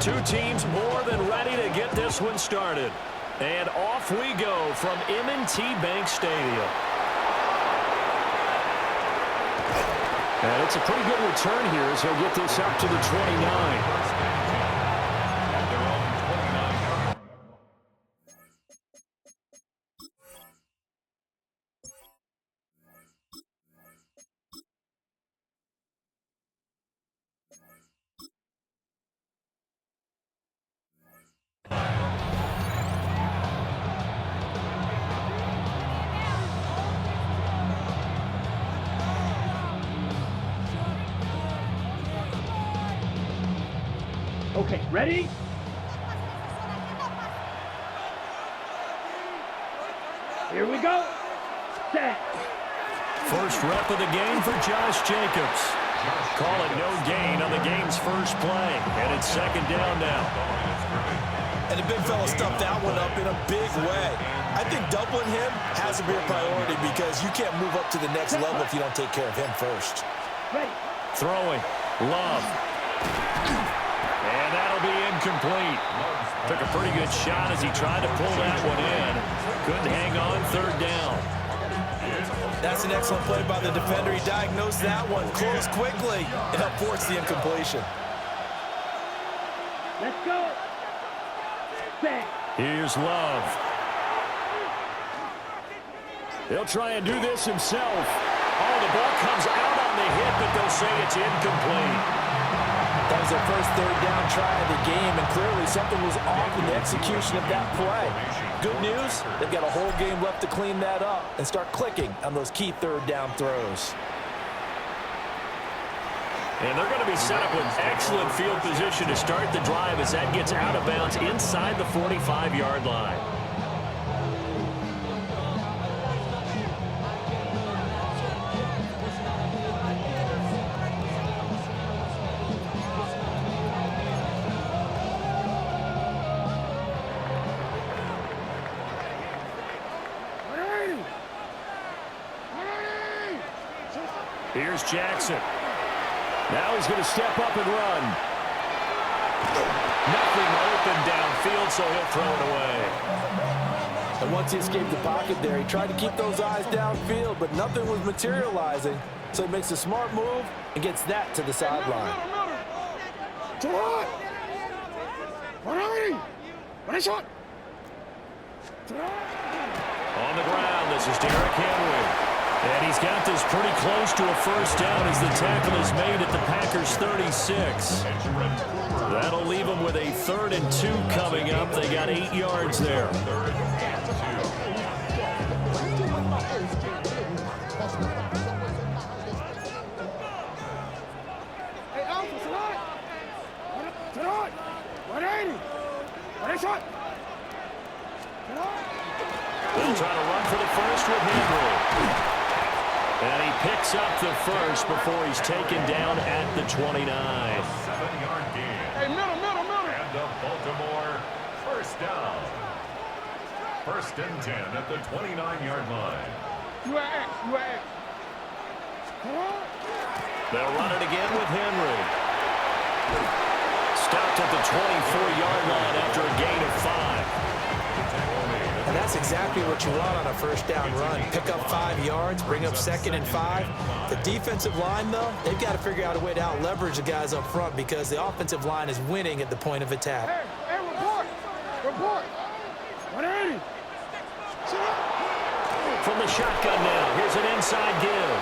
Two teams more than ready to get this one started. And off we go from M&T Bank Stadium. And it's a pretty good return here as he'll get this up to the 29. Okay, ready? Here we go. Set. First rep of the game for Josh Jacobs. Call it no gain on the game's first play. And it's second down now. And the big fella stuffed that one up in a big way. I think doubling him has to be a priority because you can't move up to the next level if you don't take care of him first. Ready. Throwing. Love. And that'll be incomplete. Took a pretty good shot as he tried to pull that one in. Couldn't hang on third down. That's an excellent play by the defender. He diagnosed that one, closed quickly, and helped force the incompletion. Let's go. Set. Here's Love. He'll try and do this himself. Oh, the ball comes out on the hit, but they'll say it's incomplete. That was their first third down try of the game, and clearly something was off in the execution of that play. Good news, they've got a whole game left to clean that up and start clicking on those key third down throws. And they're going to be set up with excellent field position to start the drive as that gets out of bounds inside the 45-yard line. Here's Jackson. Now he's going to step up and run. Nothing open downfield, so he'll throw it away. And once he escaped the pocket there, he tried to keep those eyes downfield, but nothing was materializing. So he makes a smart move and gets that to the sideline. On the ground, this is Derrick Henry. And he's got this pretty close to a first down as the tackle is made at the Packers' 36. That'll leave them with a 3rd and 2 coming up. They got 8 yards there. They'll try to run for the first with Henry. And he picks up the first before he's taken down at the 29. 7-yard gain. Hey, middle. And the Baltimore first down. 1st and 10 at the 29-yard line. UAX. They'll run it again with Henry. Stopped at the 24-yard line after a gain of 5. And that's exactly what you want on a first down run. Pick up 5 yards, bring up 2nd and 5. The defensive line, though, they've got to figure out a way to out-leverage the guys up front because the offensive line is winning at the point of attack. Hey, report. 180. From the shotgun now, here's an inside give.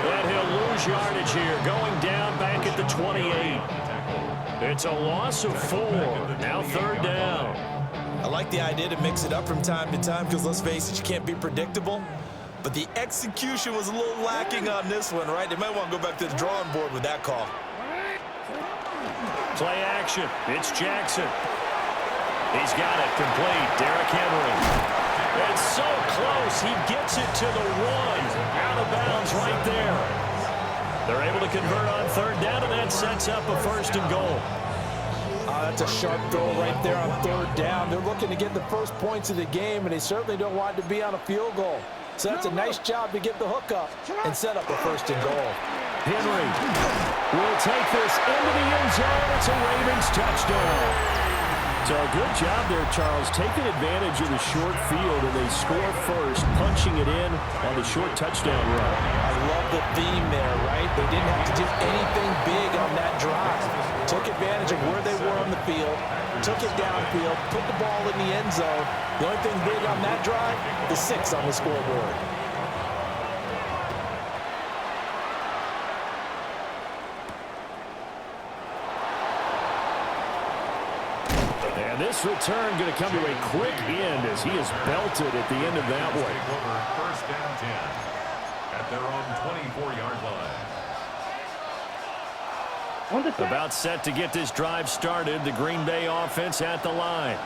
And he'll lose yardage here, going down back at the 28. It's a loss of 4. Now 3rd down. I like the idea to mix it up from time to time because, let's face it, you can't be predictable. But the execution was a little lacking on this one, right? They might want to go back to the drawing board with that call. Play action. It's Jackson. He's got it complete. Derrick Henry. It's so close. He gets it to the 1. Out of bounds right there. They're able to convert on 3rd down, and that sets up a 1st and goal. That's a sharp throw right there on 3rd down. They're looking to get the first points of the game, and they certainly don't want it to be on a field goal. So that's a nice job to get the hook up and set up a 1st and goal. Henry will take this into the end zone. It's a Ravens touchdown. So a good job there, Charles, taking advantage of the short field, and they score first, punching it in on the short touchdown run. I love the theme there, right? They didn't have to do anything big on that drive. Took advantage of where they were on the field, took it downfield, put the ball in the end zone. The only thing big on that drive, the 6 on the scoreboard. And this return going to come to a quick end as he is belted at the end of that one. First down 10 at their own 24-yard line. About set to get this drive started. The Green Bay offense at the line.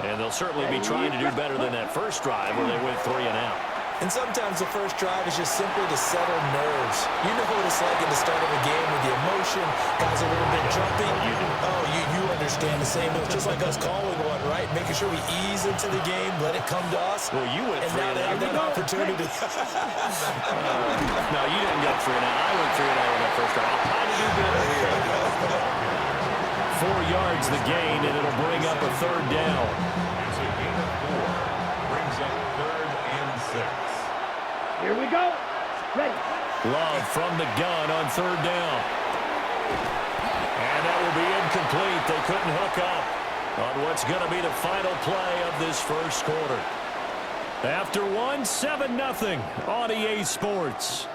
And they'll certainly be trying to do better than that first drive where they went 3 and out. And sometimes the first drive is just simply to settle nerves. You know what it's like at the start of a game with the emotion, guys a little bit jumpy. Oh, you understand the same. It's just like us calling one, right? Making sure we ease into the game, let it come to us. Well, you went 3 and now they have that opportunity. No, you didn't go 3 and out. I went 3 and out on that first drive. I'll try to do better here. 4 yards the gain, and it'll bring up a third down. It's a gain of 4. Brings up 3rd and 6. Here we go. Ready. Love from the gun on 3rd down. And that will be incomplete. They couldn't hook up on what's going to be the final play of this first quarter. After 1, 7-0 on EA Sports.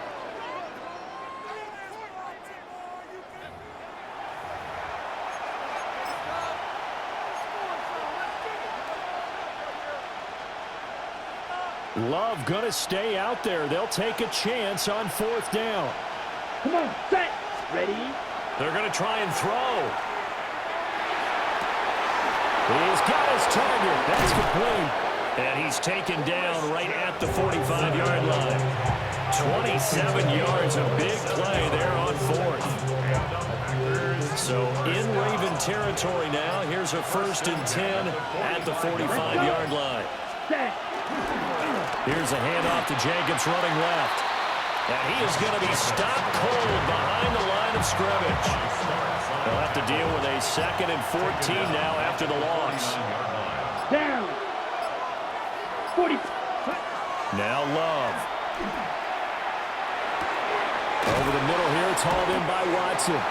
Love going to stay out there. They'll take a chance on 4th down. Come on, set. Ready. They're going to try and throw. He's got his target. That's complete. And he's taken down right at the 45-yard line. 27 yards, a big play there on 4th. So in Raven territory now. Here's a 1st and 10 at the 45-yard line. Set. Here's a handoff to Jacobs running left. And he is going to be stopped cold behind the line of scrimmage. They'll have to deal with a 2nd and 14 now after the loss. Down. 40. Now Love. Over the middle here, it's hauled in by Watson.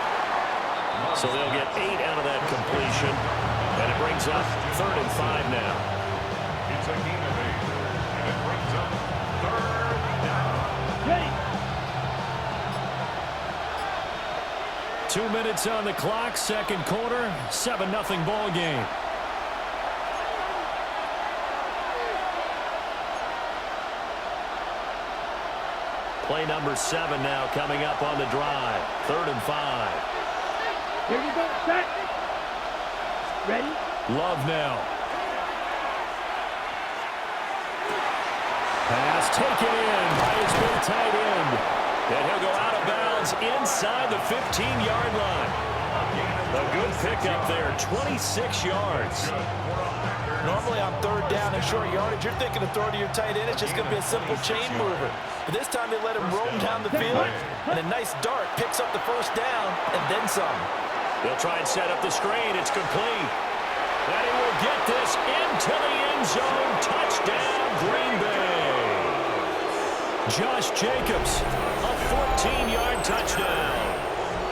So they'll get 8 out of that completion. And it brings up 3rd and 5 now. It's a gain of 8. And it brings up 3rd down. Ready. 2 minutes on the clock, 2nd quarter, 7-0 ball game. Play number 7 now coming up on the drive. 3rd and 5. Here you go. Set. Ready. Love now. Pass taken in by his big tight end. And he'll go out of bounds inside the 15-yard line. A good pickup there, 26 yards. Normally on 3rd down and short yardage, you're thinking of throwing to your tight end. It's just going to be a simple chain mover. But this time they let him roam down the field, and a nice dart picks up the 1st down and then some. They'll try and set up the screen. It's complete. And he will get this into the end zone. Touchdown, Green Bay. Josh Jacobs, a 14-yard touchdown.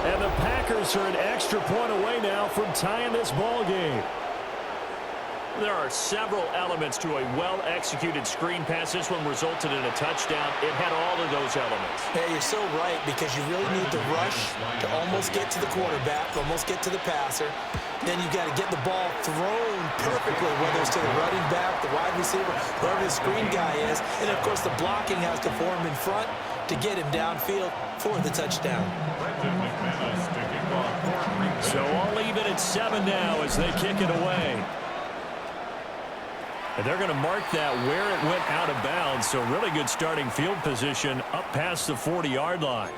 And the Packers are an extra point away now from tying this ball game. There are several elements to a well-executed screen pass. This one resulted in a touchdown. It had all of those elements. Hey, you're so right, because you really need to rush to almost get to the quarterback, almost get to the passer. Then you've got to get the ball thrown perfectly, whether it's to the running back, the wide receiver, whoever the screen guy is. And, of course, the blocking has to form in front to get him downfield for the touchdown. So I'll leave it at 7 now as they kick it away. And they're going to mark that where it went out of bounds. So really good starting field position up past the 40-yard line.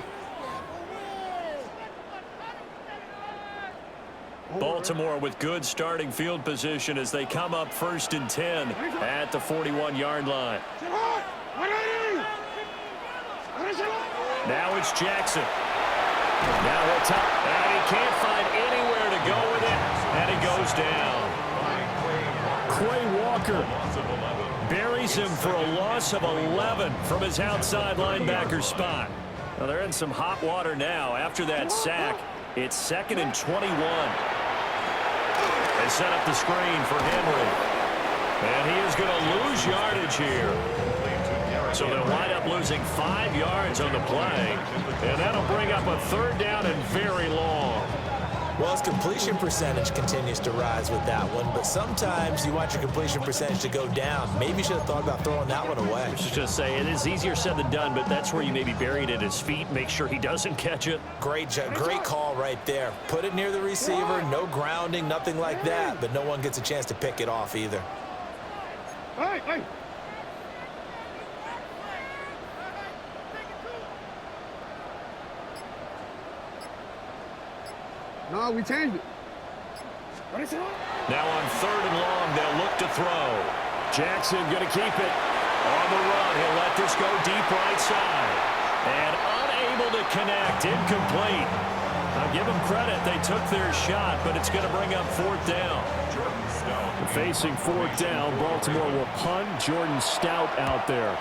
Baltimore with good starting field position as they come up 1st and 10 at the 41-yard line. Now it's Jackson. Now he'll top, and he can't find anywhere to go with it, and he goes down. Quay Walker buries him for a loss of 11 from his outside linebacker spot. Well, they're in some hot water now. After that sack, it's 2nd and 21. They set up the screen for Henry. And he is going to lose yardage here. So they'll wind up losing 5 yards on the play. And that'll bring up a 3rd down and very long. Well, his completion percentage continues to rise with that one, but sometimes you want your completion percentage to go down. Maybe you should have thought about throwing that one away. I was just going to say, it is easier said than done, but that's where you maybe bury it at his feet, make sure he doesn't catch it. Great call right there. Put it near the receiver, no grounding, nothing like that, but no one gets a chance to pick it off either. Hey. No, we changed it. Now on 3rd and long, they'll look to throw. Jackson going to keep it on the run. He'll let this go deep right side. And unable to connect, incomplete. I'll give them credit. They took their shot, but it's going to bring up 4th down. Facing 4th down, Baltimore will punt. Jordan Stout out there.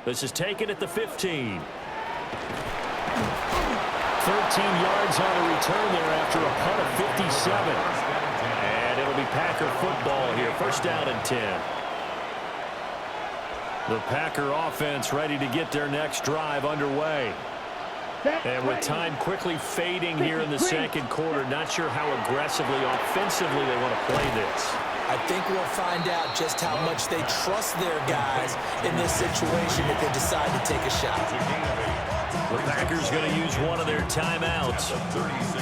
This is taken at the 15. 13 yards on a return there after a punt of 57. And it'll be Packer football here. 1st down and 10. The Packer offense ready to get their next drive underway. And with time quickly fading here in the 2nd quarter, not sure how aggressively, offensively they want to play this. I think we'll find out just how much they trust their guys in this situation if they decide to take a shot. The Packers going to use one of their timeouts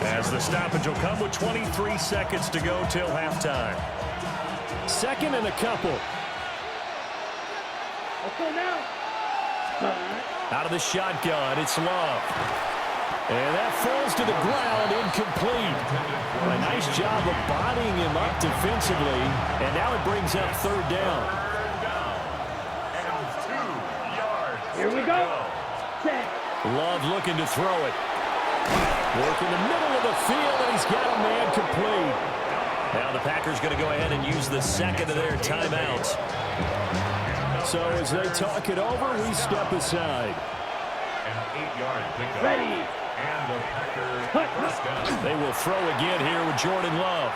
as the stoppage will come with 23 seconds to go till halftime. 2nd and a couple. Okay, now. Out of the shotgun, it's Love. And that falls to the ground, incomplete. A nice job of bodying him up defensively, and now it brings up 3rd down. Here we go. Set. Love looking to throw it. Work in the middle of the field, and he's got a man complete. Now the Packers going to go ahead and use the 2nd of their timeouts. So as they talk it over, we step aside. An 8-yard pickup. Ready. And the Packers first down. They will throw again here with Jordan Love.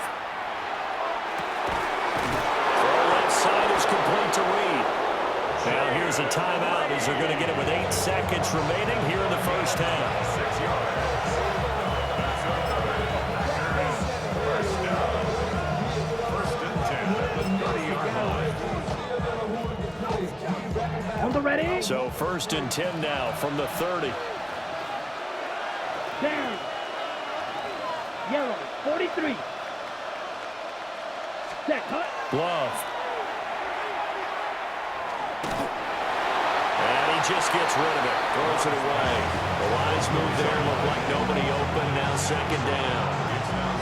Throw left side is complete to Reed. Now here's a timeout as they're going to get it with 8 seconds remaining here in the 1st half. 6 yards. That's another Packers first down. 1st and 10 at the 30-yard line. On the ready. So 1st and 10 now from the 30. Down. Yellow. 43. Set. Cut. Love. And he just gets rid of it. Throws it away. The lines move there. Look like nobody open. Now 2nd down.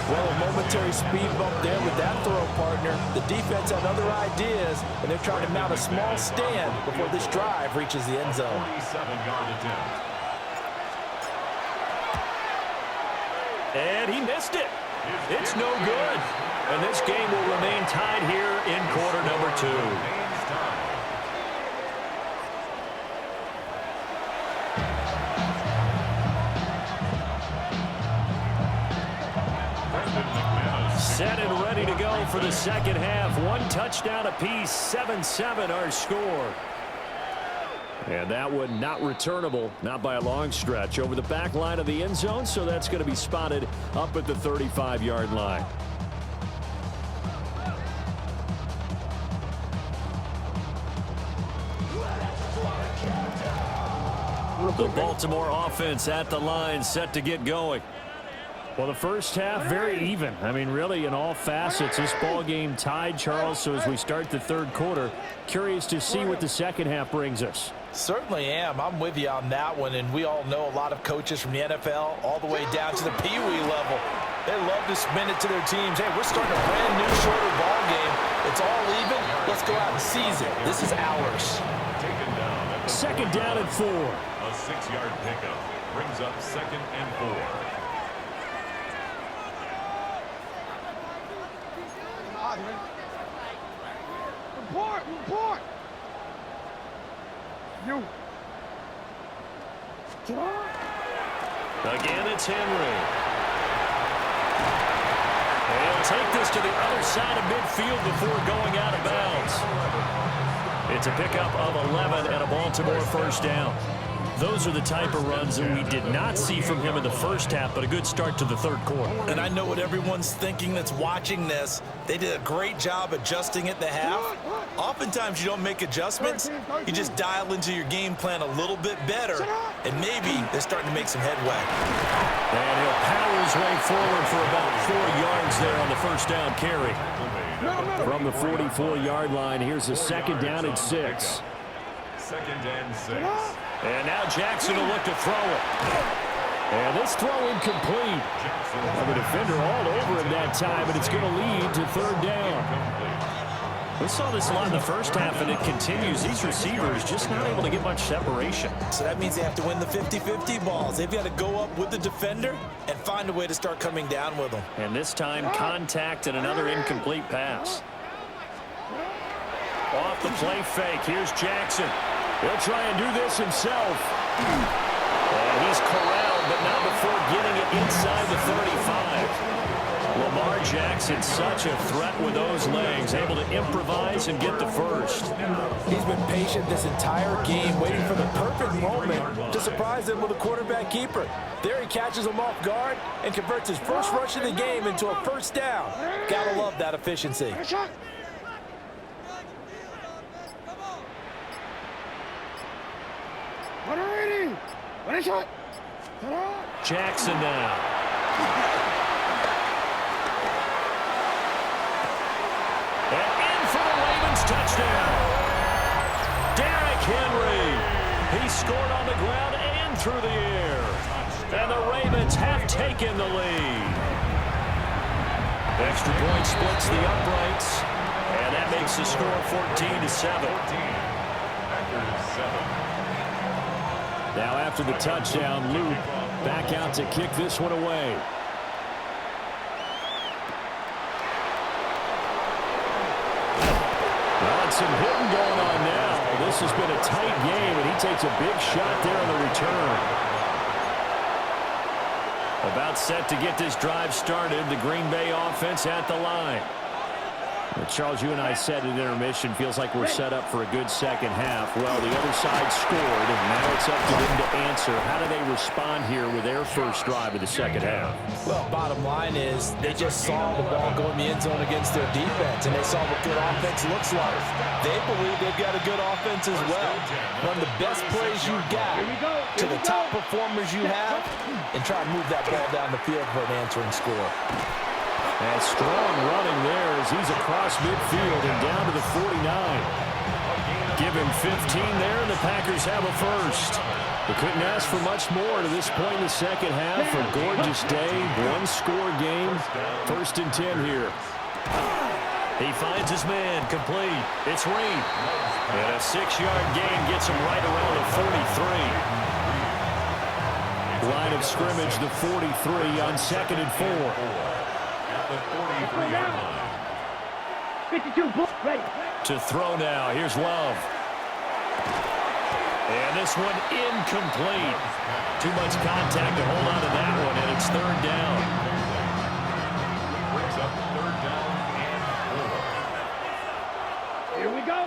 Well, a momentary speed bump there with that throw, partner. The defense had other ideas, and they're trying to mount a small stand before this drive reaches the end zone. 47-yard attempt. And he missed it. It's no good. And this game will remain tied here in quarter number 2. Set and ready to go for the 2nd half. 1 touchdown apiece, 7-7 our score. And that one not returnable, not by a long stretch, over the back line of the end zone, so that's going to be spotted up at the 35-yard line. The Baltimore offense at the line, set to get going. Well, the 1st half, very even. I mean, really, in all facets, this ball game tied, Charles. So as we start the 3rd quarter, curious to see what the 2nd half brings us. Certainly am. I'm with you on that one, and we all know a lot of coaches from the NFL all the way down to the Pee Wee level. They love to spin it to their teams. Hey, we're starting a brand new, shorter ball game. It's all even. Let's go out and seize it. This is ours. Taken down at the Second down and 4. A 6-yard pickup brings up 2nd and 4. Report! You. Again, it's Henry. He'll take this to the other side of midfield before going out of bounds. It's a pickup of 11 and a Baltimore first down. Those are the type of runs that we did not see from him in the first half, but a good start to the third quarter. And I know what everyone's thinking that's watching this. They did a great job adjusting at the half. Oftentimes you don't make adjustments. You just dial into your game plan a little bit better, and maybe they're starting to make some headway. And he'll power his way forward for about 4 yards there on the first down carry. From the 44-yard line, here's a second down and 6. 2nd and 6. And now Jackson will look to throw it. And this throw incomplete. The defender all over him that time, and it's going to lead to third down. We saw this a lot in the first half, and it continues. These receivers just not able to get much separation. So that means they have to win the 50-50 balls. They've got to go up with the defender and find a way to start coming down with them. And this time, contact and another incomplete pass. Off the play fake. Here's Jackson. He'll try and do this himself. And he's corralled, but not before getting it inside the 35. Lamar Jackson, such a threat with those legs, able to improvise and get the first. He's been patient this entire game, waiting for the perfect moment to surprise them with a quarterback keeper. There he catches him off guard and converts his first rush of the game into a first down. Gotta love that efficiency. Jackson now. And in for the Ravens touchdown. Derrick Henry. He scored on the ground and through the air. And the Ravens have taken the lead. Extra point splits the uprights. And that makes the score 14-7. Now after the touchdown, Luke back out to kick this one away. Some hitting going on now. This has been a tight game, and he takes a big shot there on the return. About set to get this drive started. The Green Bay offense at the line. Well, Charles, you and I said at intermission, feels like we're set up for a good second half. Well, the other side scored, and now it's up to them to answer. How do they respond here with their first drive of the second half? Well, bottom line is they just saw the ball go in the end zone against their defense, and they saw what good offense looks like. They believe they've got a good offense as well. Run the best plays you've got to the top performers you have, and try to move that ball down the field for an answering score. And strong running there as he's across midfield and down to the 49. Give him 15 there, and the Packers have a first. They couldn't ask for much more to this point in the second half. A gorgeous day, one-score game. 1st and 10 here. He finds his man, complete. It's Reed. And a 6-yard gain gets him right around the 43. Line of scrimmage, the 43 on 2nd and 4. The 43-yard line. 52, ready. To throw now. Here's Love. And this one incomplete. Too much contact to hold on to that one, and it's 3rd down. Brings up 3rd down and 4. Here we go.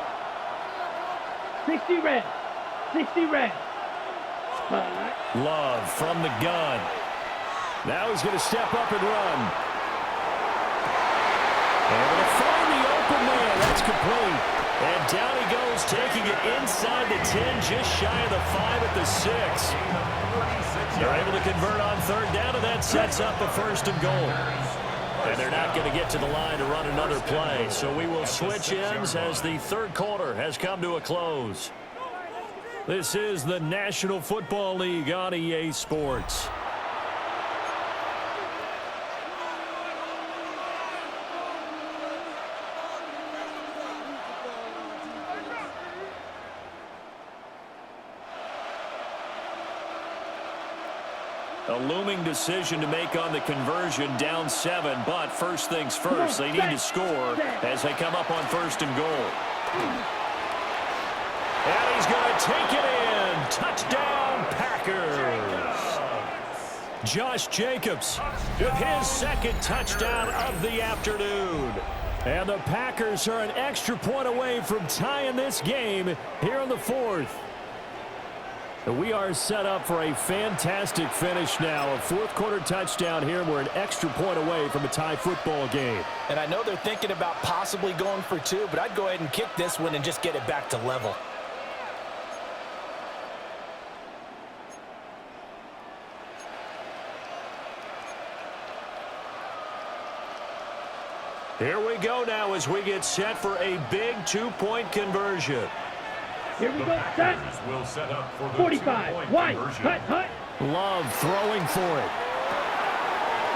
60 red. 60 red. Love from the gun. Now he's going to step up and run. Able to find the open man. That's complete. And down he goes, taking it inside the 10, just shy of the 5 at the 6. They're able to convert on 3rd down, and that sets up a 1st and goal. And they're not going to get to the line to run another play. So we will switch ends as the 3rd quarter has come to a close. This is the National Football League on EA Sports. A looming decision to make on the conversion, down 7, but first things first, they need to score as they come up on 1st and goal. And he's going to take it in. Touchdown, Packers. Josh Jacobs with his 2nd touchdown of the afternoon. And the Packers are an extra point away from tying this game here in the 4th. We are set up for a fantastic finish now. A 4th quarter touchdown here. We're an extra point away from a tie football game. And I know they're thinking about possibly going for 2, but I'd go ahead and kick this one and just get it back to level. Here we go now as we get set for a big 2-point conversion. Here we go. Set. Will set up for the 45. White. Hut. Love throwing for it.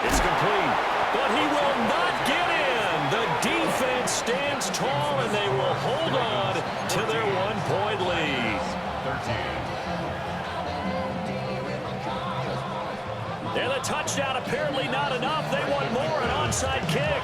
It's complete, but he will not get in. The defense stands tall, and they will hold on to their 1-point lead. 13. And a touchdown apparently not enough. They want more, an onside kick.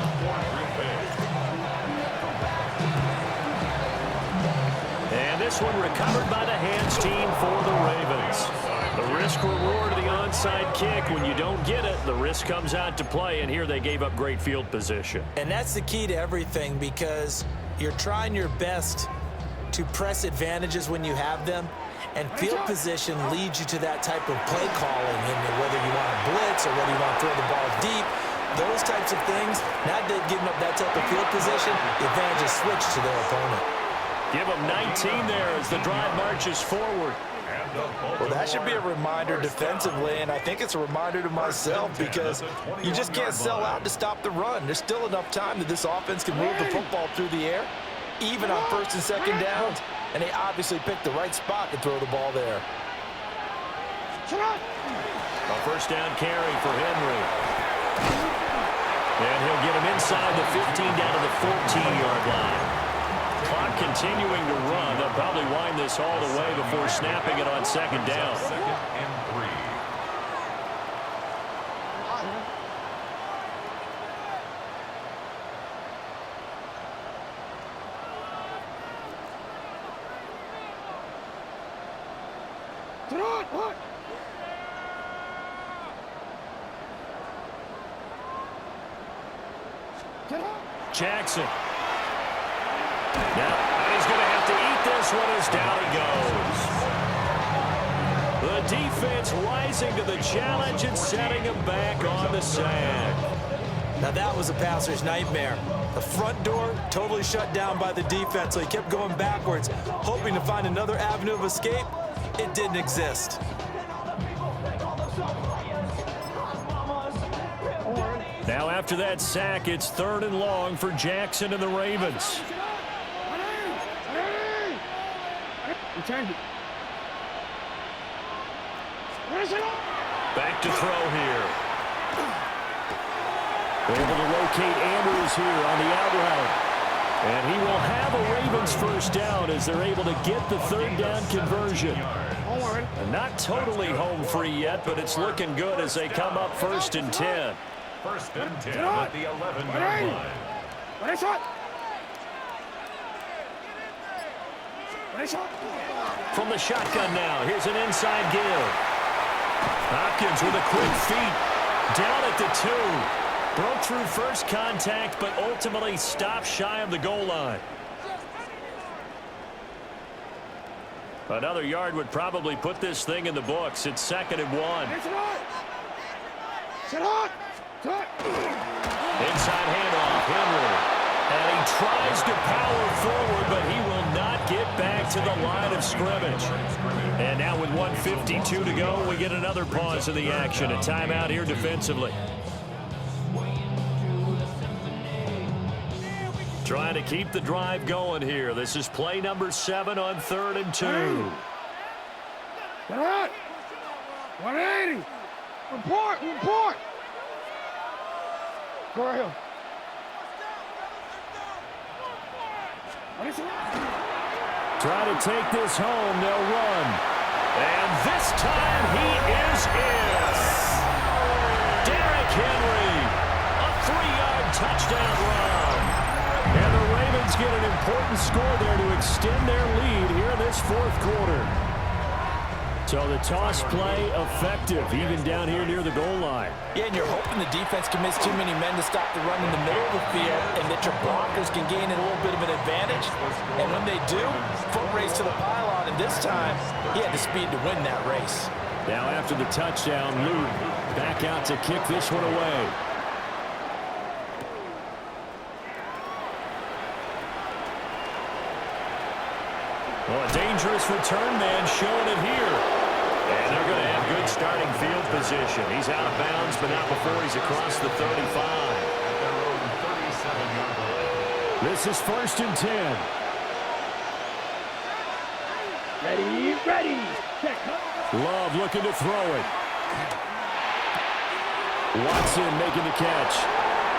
And this one recovered by the hands team for the Ravens. The risk-reward of the onside kick, when you don't get it, the risk comes out to play, and here they gave up great field position. And that's the key to everything, because you're trying your best to press advantages when you have them, and field position leads you to that type of play calling, and whether you want to blitz or whether you want to throw the ball deep, those types of things, not giving up that type of field position, the advantage is switched to their opponent. Give them 19 there as the drive marches forward. Well, that should be a reminder defensively, and I think it's a reminder to myself, because you just can't sell out to stop the run. There's still enough time that this offense can move the football through the air, even on 1st and 2nd downs, and they obviously picked the right spot to throw the ball there. A 1st down carry for Henry. And he'll get him inside the 15 down to the 14-yard line. Clock continuing to run. They'll probably wind this all the way before snapping it on 2nd down. 2nd and 3. Jackson. Now, he's going to have to eat this one as down he goes. The defense rising to the challenge and setting him back on the sack. Now that was a passer's nightmare. The front door totally shut down by the defense, so he kept going backwards, hoping to find another avenue of escape. It didn't exist. Now after that sack, it's 3rd and long for Jackson and the Ravens. Change it. Back to throw here. Able to locate Andrews here on the out route. And he will have a Ravens 1st down as they're able to get the 3rd down conversion. Not totally home free yet, but it's looking good as they come up 1st and 10. 1st and 10 at the 11-yard line. From the shotgun now, here's an inside give. Hopkins with a quick feet. Down at the 2. Broke through first contact, but ultimately stopped shy of the goal line. Another yard would probably put this thing in the books. It's 2nd and 1. Inside handoff, Henry. And he tries to power forward, but he will not get back to the line of scrimmage. And now with 1:52 to go, we get another pause in the action. A timeout here defensively. Trying to keep the drive going here. This is play number 7 on 3rd and 2. 180. Report. Go right here. Try to take this home. They'll run. And this time he is in. Henry. A 3-yard touchdown run. And the Ravens get an important score there to extend their lead here in this fourth quarter. So the toss play effective, even down here near the goal line. Yeah, and you're hoping the defense commits too many men to stop the run in the middle of the field and that your blockers can gain a little bit of an advantage. And when they do, foot race to the pylon, and this time he had the speed to win that race. Now after the touchdown, Luke back out to kick this one away. Well, a dangerous return man showing it here. And they're going to have good starting field position. He's out of bounds, but not before he's across the 35. This is 1st and 10. Ready. Check. Love looking to throw it. Watson making the catch.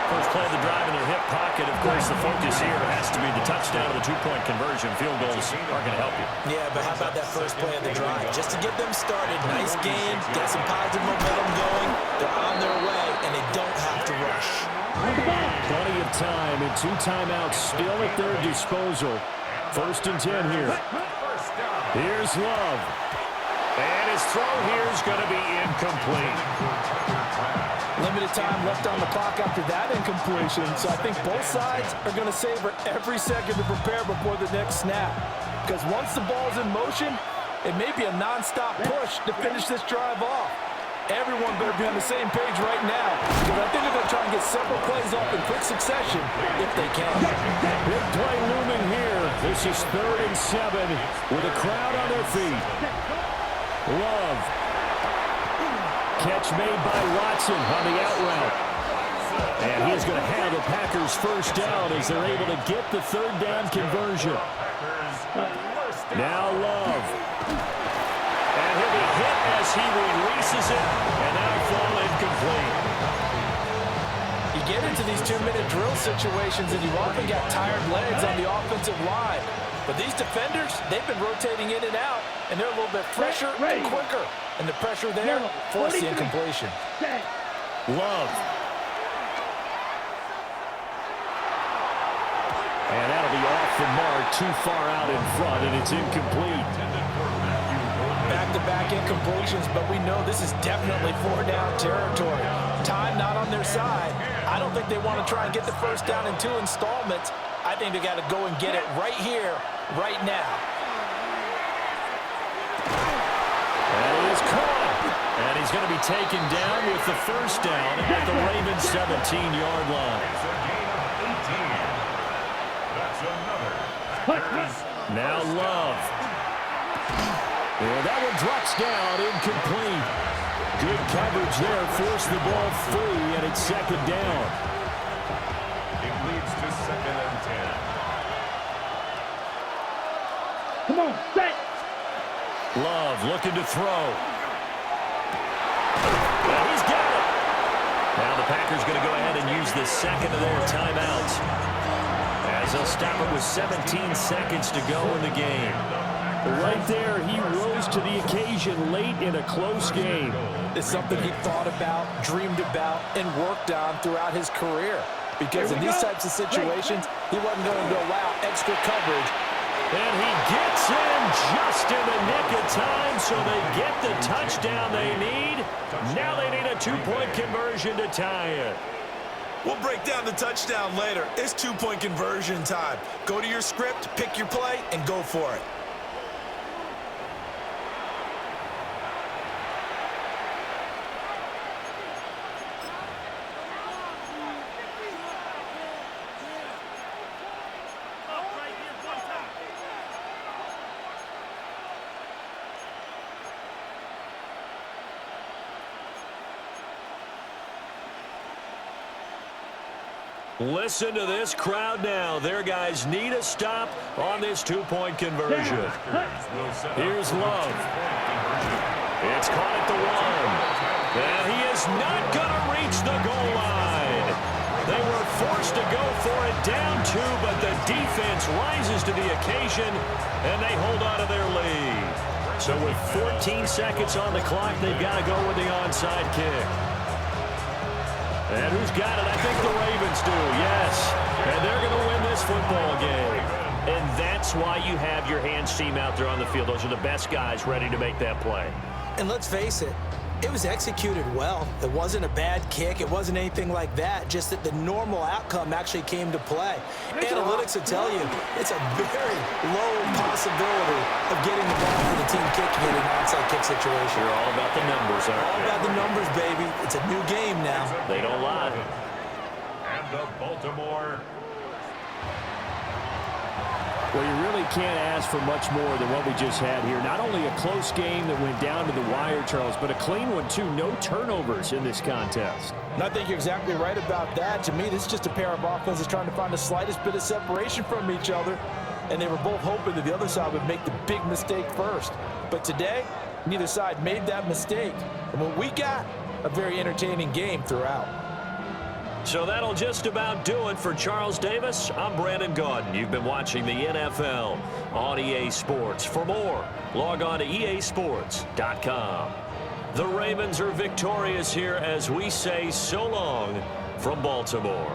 First play of the drive in their hip pocket. Of course, the focus here has to be the touchdown or the two-point conversion. Field goals are going to help you. Yeah, but how about that first play of the drive? Just to get them started, nice game, get some positive momentum going. They're on their way, and they don't have to rush. Plenty of time and 2 timeouts still at their disposal. 1st and 10 here. Here's Love. And his throw here is going to be incomplete. Limited time left on the clock after that incompletion, so I think both sides are going to savor every second to prepare before the next snap. Because once the ball's in motion, it may be a non-stop push to finish this drive off. Everyone better be on the same page right now, because I think they're going to try and get several plays off in quick succession if they can. Big play looming here. This is 3rd and 7 with a crowd on their feet. Love. Catch made by Watson on the out route. And he's going to have the Packers first down as they're able to get the 3rd down conversion. Now Love. And he'll be hit as he releases it, and that'll fall incomplete. You get into these 2-minute drill situations, and you've often got tired legs on the offensive line. But these defenders, they've been rotating in and out, and they're a little bit fresher and quicker. And the pressure there forced the incompletion. Love. And that'll be off the mark, too far out in front, and it's incomplete. Back-to-back incompletions, but we know this is definitely 4-down territory. Time not on their side. I don't think they want to try and get the first down in 2 installments. I think they got to go and get it right here, right now. And it is caught. And he's going to be taken down with the first down at the Ravens 17-yard line. Now Love. And that one drops down, incomplete. Good coverage there, forced the ball free, and it's 2nd down. It leads to 2nd and 10. Come on, set. Love looking to throw. Well, he's got it. Now the Packers going to go ahead and use the 2nd of their timeouts, as they'll stop it with 17 seconds to go in the game. Right there, he rose to the occasion late in a close game. It's something he thought about, dreamed about, and worked on throughout his career. Because in these types of situations, he wasn't going to allow extra coverage. And he gets in just in the nick of time, so they get the touchdown they need. Now they need a 2-point conversion to tie it. We'll break down the touchdown later. It's 2-point conversion time. Go to your script, pick your play, and go for it. Listen to this crowd now. Their guys need a stop on this 2-point conversion. Here's Love. It's caught at the 1. And he is not going to reach the goal line. They were forced to go for it down 2, but the defense rises to the occasion, and they hold on to their lead. So with 14 seconds on the clock, they've got to go with the onside kick. And who's got it? I think the Ravens do, yes. And they're going to win this football game. And that's why you have your hands team out there on the field. Those are the best guys ready to make that play. And let's face it, it was executed well. It wasn't a bad kick. It wasn't anything like that. Just that the normal outcome actually came to play. Analytics will tell you it's a very low possibility of getting the ball to the team kicking it in an onside kick situation. You're all about the numbers, aren't you? All about the numbers, baby. It's a new game now. They don't lie. And the Baltimore. Well, you really can't ask for much more than what we just had here. Not only a close game that went down to the wire, Charles, but a clean one, too. No turnovers in this contest. And I think you're exactly right about that. To me, this is just a pair of offenses trying to find the slightest bit of separation from each other, and they were both hoping that the other side would make the big mistake first. But today, neither side made that mistake. And what we got, a very entertaining game throughout. So that'll just about do it for Charles Davis. I'm Brandon Gaudin. You've been watching the NFL on EA Sports. For more, log on to easports.com. The Ravens are victorious here as we say so long from Baltimore.